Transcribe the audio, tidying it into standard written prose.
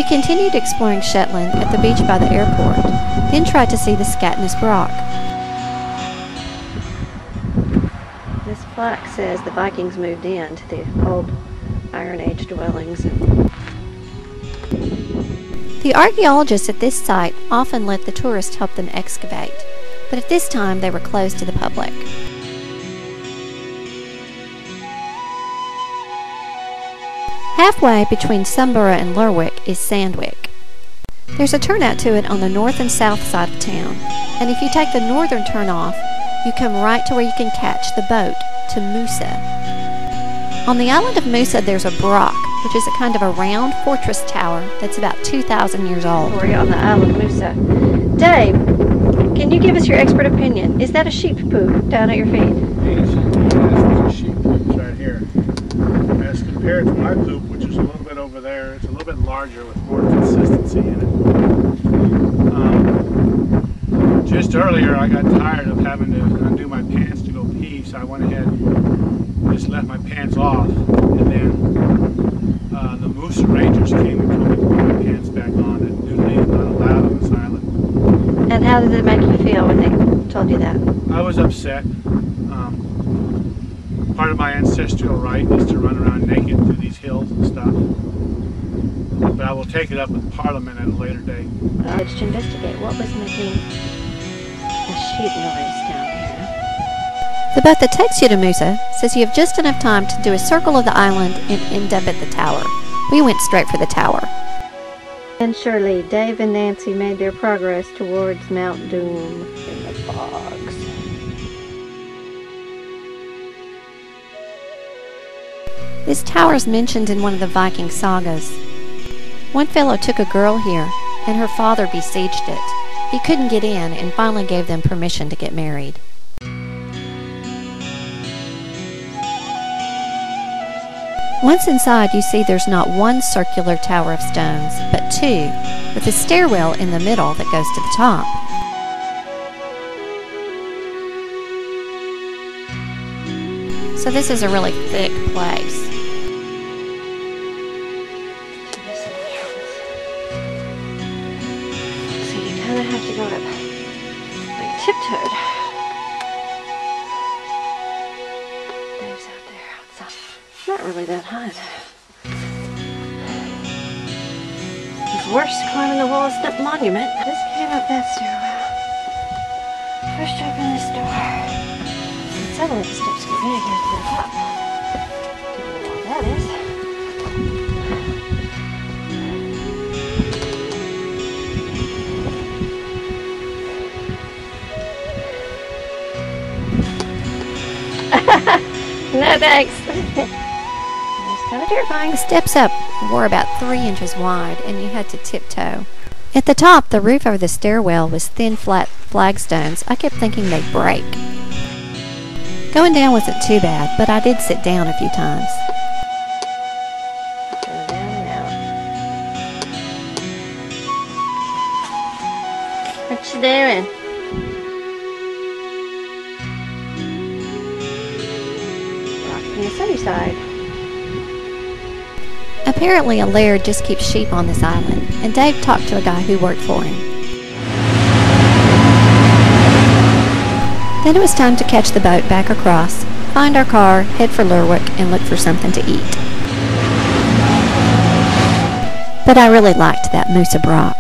We continued exploring Shetland at the beach by the airport, then tried to see the Mousa Broch. This plaque says the Vikings moved in to the old Iron Age dwellings. The archaeologists at this site often let the tourists help them excavate, but at this time they were closed to the public. Halfway between Sunborough and Lerwick is Sandwick. There's a turnout to it on the north and south side of town, and if you take the northern turn off, you come right to where you can catch the boat to Mousa. On the island of Mousa there's a broch, which is a kind of a round fortress tower that's about 2,000 years old. We're on the island of Mousa. Dave, can you give us your expert opinion? Is that a sheep poop down at your feet? Yes, there's a sheep poop right here. As compared to my poop, which is a little bit over there, it's a little bit larger with more consistency in it. Just earlier I got tired of having to undo my pants to go pee, so I went ahead and just left my pants off, and then the Mousa Rangers came and told me to put my pants back on, and nudity is not allowed on this island. And how did it make you feel when they told you that? I was upset. Part of my ancestral right is to run around naked through these hills and stuff. But I will take it up with Parliament at a later date. To investigate what was making a sheep noise down here. The boat that takes you to Mousa says you have just enough time to do a circle of the island and end up at the tower. We went straight for the tower. And surely Dave and Nancy made their progress towards Mount Doom in the fogs. This tower is mentioned in one of the Viking sagas. One fellow took a girl here, and her father besieged it. He couldn't get in and finally gave them permission to get married. Once inside, you see there's not one circular tower of stones, but two, with a stairwell in the middle that goes to the top. So this is a really thick place. So you kind of have to go up like tiptoed. Dave's out there outside. Not really that high though. It's worse climbing the Wallace Monument. I just came up that stairwell. Pushed open this door. Suddenly the steps get big here to the top. Don't know what that is. No thanks. It's kind of terrifying. The steps up were about 3 inches wide and you had to tiptoe. At the top, the roof over the stairwell was thin, flat flagstones. I kept thinking they'd break. Going down wasn't too bad, but I did sit down a few times. Go down and out. What you doing? Rocking the sunny side. Apparently a laird just keeps sheep on this island, and Dave talked to a guy who worked for him. Then it was time to catch the boat back across, find our car, head for Lerwick, and look for something to eat. But I really liked that Mousa Broch.